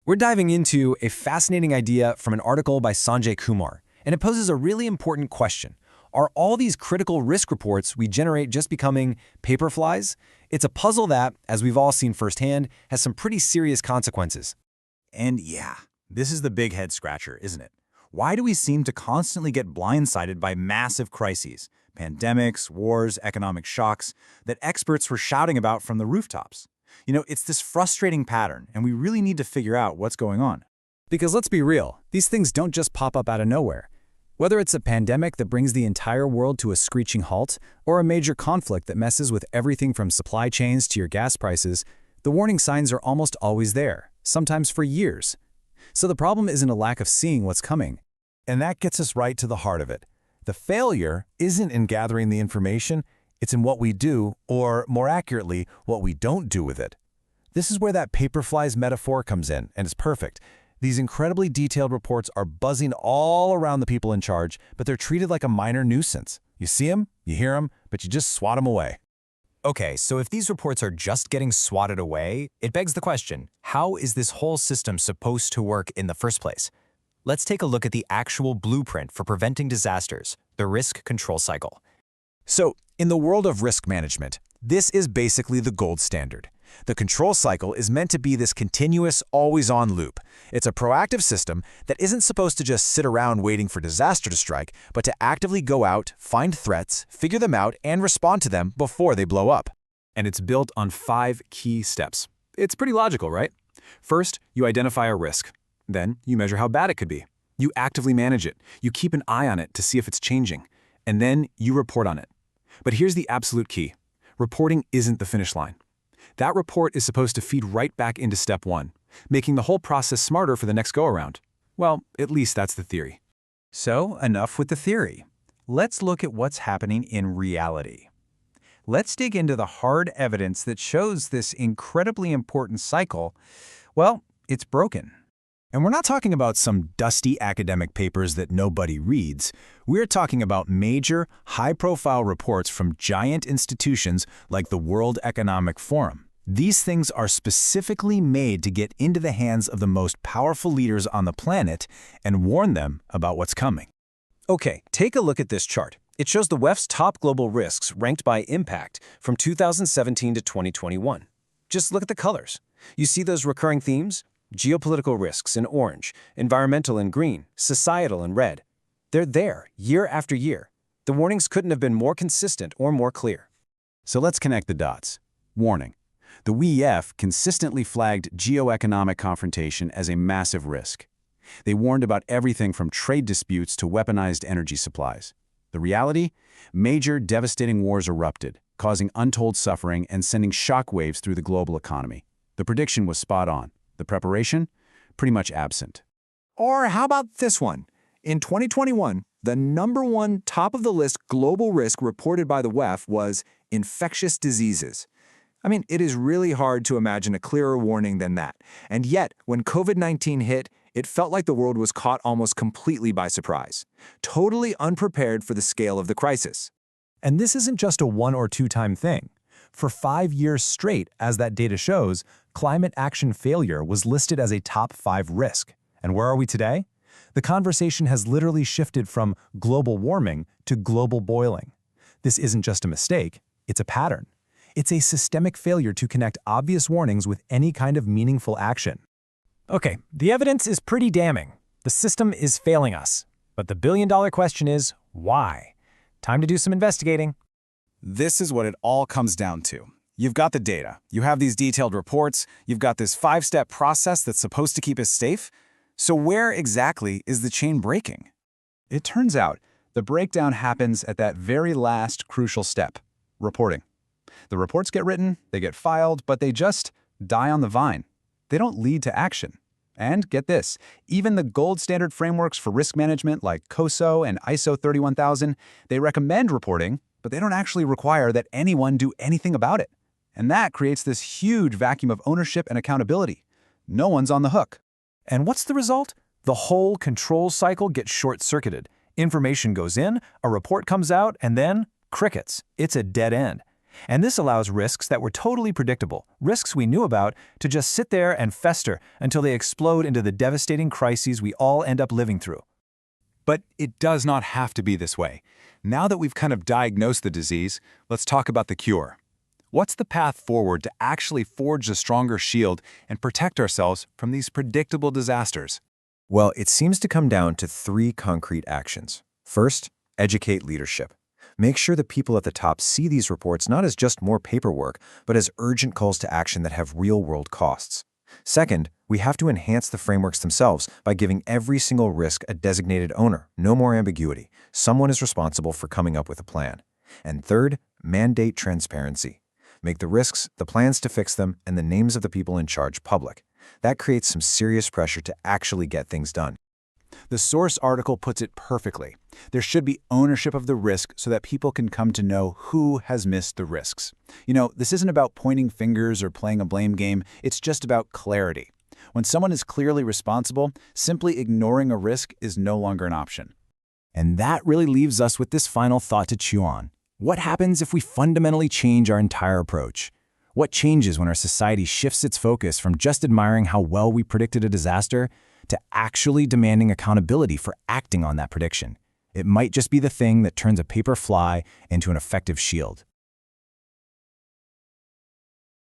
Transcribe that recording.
We're diving into a fascinating idea from an article by Sonjai Kumar, and it poses a really important question. Are all these critical risk reports we generate just becoming paper flies? It's a puzzle that, as we've all seen firsthand, has some pretty serious consequences. And yeah, this is the big head scratcher, isn't it? Why do we seem to constantly get blindsided by massive crises, pandemics, wars, economic shocks, that experts were shouting about from the rooftops? It's this frustrating pattern, and we really need to figure out what's going on. Because let's be real, these things don't just pop up out of nowhere. Whether it's a pandemic that brings the entire world to a screeching halt, or a major conflict that messes with everything from supply chains to your gas prices, the warning signs are almost always there, sometimes for years. So the problem isn't a lack of seeing what's coming. And that gets us right to the heart of it. The failure isn't in gathering the information, it's in what we do, or more accurately, what we don't do with it. This is where that paper flies metaphor comes in, and it's perfect. These incredibly detailed reports are buzzing all around the people in charge, but they're treated like a minor nuisance. You see them, you hear them, but you just swat them away. Okay, so if these reports are just getting swatted away, it begs the question, how is this whole system supposed to work in the first place? Let's take a look at the actual blueprint for preventing disasters, the risk control cycle. So, in the world of risk management, this is basically the gold standard. The control cycle is meant to be this continuous, always-on loop. It's a proactive system that isn't supposed to just sit around waiting for disaster to strike, but to actively go out, find threats, figure them out, and respond to them before they blow up. And it's built on 5 key steps. It's pretty logical, right? First, you identify a risk. Then, you measure how bad it could be. You actively manage it. You keep an eye on it to see if it's changing. And then, you report on it. But here's the absolute key. Reporting isn't the finish line. That report is supposed to feed right back into step 1, making the whole process smarter for the next go-around. Well, at least that's the theory. So, enough with the theory. Let's look at what's happening in reality. Let's dig into the hard evidence that shows this incredibly important cycle, well, it's broken. And we're not talking about some dusty academic papers that nobody reads. We're talking about major, high-profile reports from giant institutions like the World Economic Forum. These things are specifically made to get into the hands of the most powerful leaders on the planet and warn them about what's coming. Okay, take a look at this chart. It shows the WEF's top global risks ranked by impact from 2017 to 2021. Just look at the colors. You see those recurring themes? Geopolitical risks in orange, environmental in green, societal in red. They're there, year after year. The warnings couldn't have been more consistent or more clear. So let's connect the dots. Warning. The WEF consistently flagged geoeconomic confrontation as a massive risk. They warned about everything from trade disputes to weaponized energy supplies. The reality? Major, devastating wars erupted, causing untold suffering and sending shockwaves through the global economy. The prediction was spot on. The preparation? Pretty much absent. Or how about this one? In 2021, the #1 top-of-the-list global risk reported by the WEF was infectious diseases. It is really hard to imagine a clearer warning than that. And yet, when COVID-19 hit, it felt like the world was caught almost completely by surprise, totally unprepared for the scale of the crisis. And this isn't just a 1 or 2 time thing. For 5 years straight, as that data shows, climate action failure was listed as a top 5 risk. And where are we today? The conversation has literally shifted from global warming to global boiling. This isn't just a mistake, it's a pattern. It's a systemic failure to connect obvious warnings with any kind of meaningful action. Okay, the evidence is pretty damning. The system is failing us. But the billion-dollar question is, why? Time to do some investigating. This is what it all comes down to. You've got the data, you have these detailed reports, you've got this 5-step process that's supposed to keep us safe. So where exactly is the chain breaking? It turns out the breakdown happens at that very last crucial step, reporting. The reports get written, they get filed, but they just die on the vine. They don't lead to action. And get this, even the gold standard frameworks for risk management like COSO and ISO 31000, they recommend reporting, but they don't actually require that anyone do anything about it. And that creates this huge vacuum of ownership and accountability. No one's on the hook. And what's the result? The whole control cycle gets short-circuited. Information goes in, a report comes out, and then crickets. It's a dead end. And this allows risks that were totally predictable, risks we knew about, to just sit there and fester until they explode into the devastating crises we all end up living through. But it does not have to be this way. Now that we've kind of diagnosed the disease, let's talk about the cure. What's the path forward to actually forge a stronger shield and protect ourselves from these predictable disasters? Well, it seems to come down to 3 concrete actions. First, educate leadership. Make sure the people at the top see these reports not as just more paperwork, but as urgent calls to action that have real-world costs. Second, we have to enhance the frameworks themselves by giving every single risk a designated owner, no more ambiguity. Someone is responsible for coming up with a plan. And third, mandate transparency. Make the risks, the plans to fix them, and the names of the people in charge public. That creates some serious pressure to actually get things done. The source article puts it perfectly. There should be ownership of the risk so that people can come to know who has missed the risks. This isn't about pointing fingers or playing a blame game. It's just about clarity. When someone is clearly responsible, simply ignoring a risk is no longer an option. And that really leaves us with this final thought to chew on. What happens if we fundamentally change our entire approach? What changes when our society shifts its focus from just admiring how well we predicted a disaster to actually demanding accountability for acting on that prediction? It might just be the thing that turns a paper fly into an effective shield.